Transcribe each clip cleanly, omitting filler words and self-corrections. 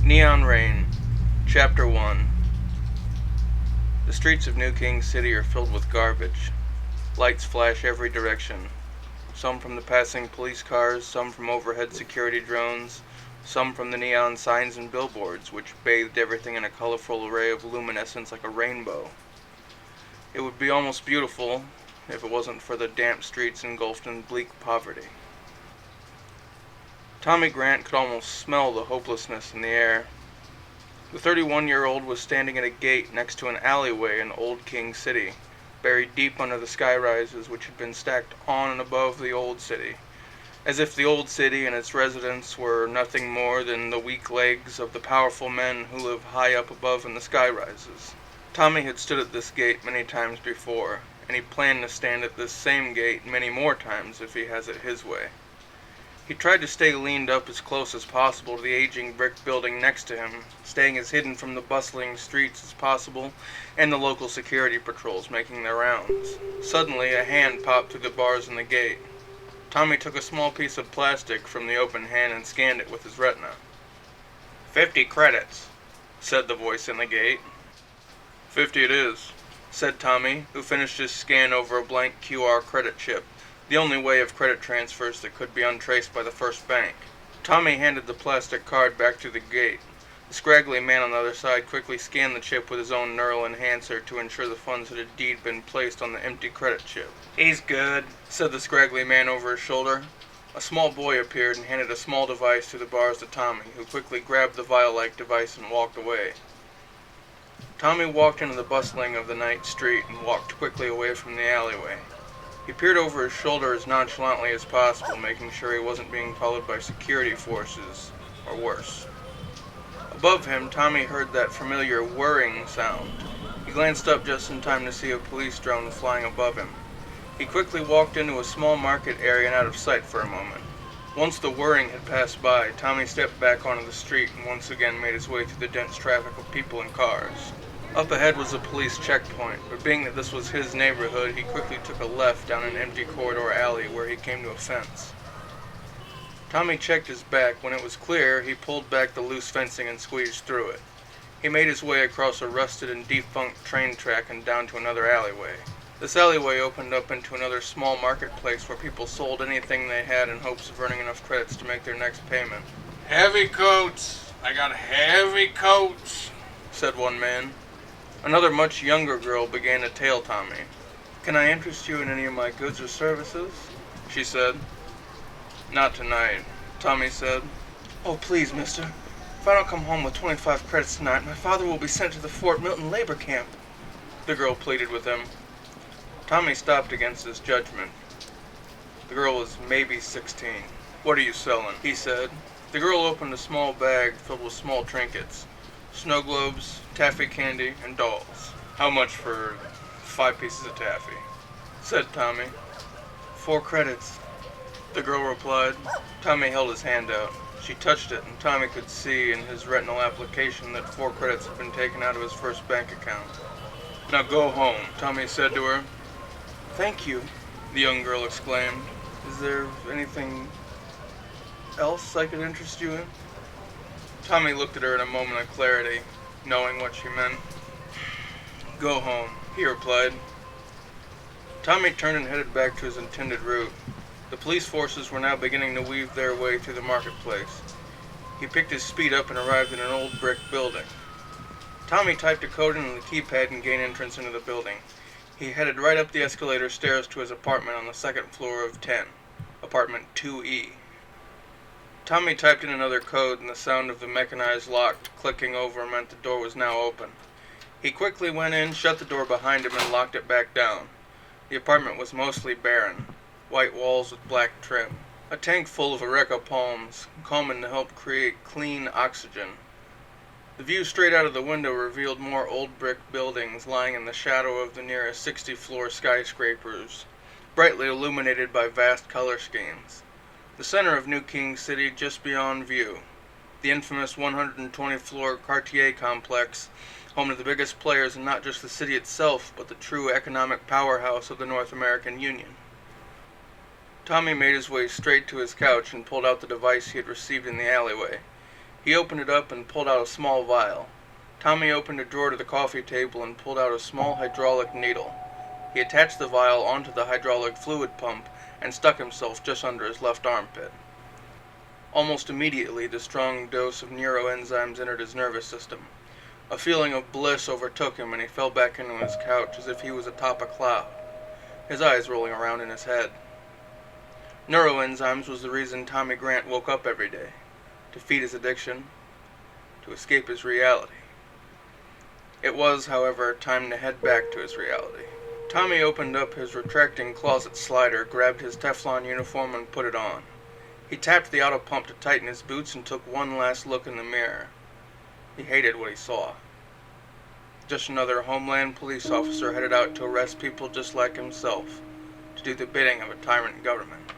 Neon Rain, Chapter 1. The streets of New King City are filled with garbage. Lights flash every direction. Some from the passing police cars, some from overhead security drones, some from the neon signs and billboards, which bathed everything in a colorful array of luminescence like a rainbow. It would be almost beautiful if it wasn't for the damp streets engulfed in bleak poverty. Tommy Grant could almost smell the hopelessness in the air. The 31-year-old was standing at a gate next to an alleyway in Old King City, buried deep under the skyrises which had been stacked on and above the old city, as if the old city and its residents were nothing more than the weak legs of the powerful men who live high up above in the skyrises. Tommy had stood at this gate many times before, and he planned to stand at this same gate many more times if he has it his way. He tried to stay leaned up as close as possible to the aging brick building next to him, staying as hidden from the bustling streets as possible and the local security patrols making their rounds. Suddenly, a hand popped through the bars in the gate. Tommy took a small piece of plastic from the open hand and scanned it with his retina. 50 credits, said the voice in the gate. 50 it is, said Tommy, who finished his scan over a blank QR credit chip, the only way of credit transfers that could be untraced by the first bank. Tommy handed the plastic card back to the gate. The scraggly man on the other side quickly scanned the chip with his own neural enhancer to ensure the funds had indeed been placed on the empty credit chip. He's good, said the scraggly man over his shoulder. A small boy appeared and handed a small device through the bars to Tommy, who quickly grabbed the vial-like device and walked away. Tommy walked into the bustling of the night street and walked quickly away from the alleyway. He peered over his shoulder as nonchalantly as possible, making sure he wasn't being followed by security forces, or worse. Above him, Tommy heard that familiar whirring sound. He glanced up just in time to see a police drone flying above him. He quickly walked into a small market area and out of sight for a moment. Once the whirring had passed by, Tommy stepped back onto the street and once again made his way through the dense traffic of people and cars. Up ahead was a police checkpoint, but being that this was his neighborhood, he quickly took a left down an empty corridor alley where he came to a fence. Tommy checked his back. When it was clear, he pulled back the loose fencing and squeezed through it. He made his way across a rusted and defunct train track and down to another alleyway. This alleyway opened up into another small marketplace where people sold anything they had in hopes of earning enough credits to make their next payment. Heavy coats! I got heavy coats, said one man. Another much younger girl began to tail Tommy. Can I interest you in any of my goods or services? She said. Not tonight, Tommy said. Oh, please, mister. If I don't come home with 25 credits tonight, my father will be sent to the Fort Milton labor camp, the girl pleaded with him. Tommy stopped against his judgment. The girl was maybe 16. What are you selling? He said. The girl opened a small bag filled with small trinkets. Snow globes, taffy candy, and dolls. How much for 5 pieces of taffy? Said Tommy. 4 credits, the girl replied. Tommy held his hand out. She touched it, and Tommy could see in his retinal application that 4 credits had been taken out of his first bank account. Now go home, Tommy said to her. Thank you, the young girl exclaimed. Is there anything else I could interest you in? Tommy looked at her in a moment of clarity, knowing what she meant. Go home, he replied. Tommy turned and headed back to his intended route. The police forces were now beginning to weave their way through the marketplace. He picked his speed up and arrived in an old brick building. Tommy typed a code into the keypad and gained entrance into the building. He headed right up the escalator stairs to his apartment on the second floor of 10, apartment 2E. Tommy typed in another code, and the sound of the mechanized lock clicking over meant the door was now open. He quickly went in, shut the door behind him, and locked it back down. The apartment was mostly barren, white walls with black trim. A tank full of areca palms, common to help create clean oxygen. The view straight out of the window revealed more old brick buildings lying in the shadow of the nearest 60-floor skyscrapers, brightly illuminated by vast color schemes. The center of New King City just beyond view, the infamous 120-floor Cartier complex, home to the biggest players in not just the city itself, but the true economic powerhouse of the North American Union. Tommy made his way straight to his couch and pulled out the device he had received in the alleyway. He opened it up and pulled out a small vial. Tommy opened a drawer to the coffee table and pulled out a small hydraulic needle. He attached the vial onto the hydraulic fluid pump and stuck himself just under his left armpit. Almost immediately, the strong dose of neuroenzymes entered his nervous system. A feeling of bliss overtook him, and he fell back into his couch as if he was atop a cloud, his eyes rolling around in his head. Neuroenzymes was the reason Tommy Grant woke up every day, to feed his addiction, to escape his reality. It was, however, time to head back to his reality. Tommy opened up his retracting closet slider, grabbed his Teflon uniform, and put it on. He tapped the auto pump to tighten his boots and took one last look in the mirror. He hated what he saw. Just another Homeland Police officer headed out to arrest people just like himself, to do the bidding of a tyrant government.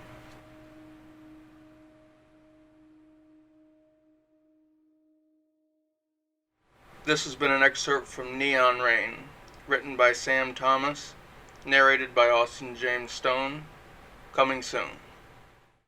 This has been an excerpt from Neon Rain, written by Sam Thomas, narrated by Austin James Stone, coming soon.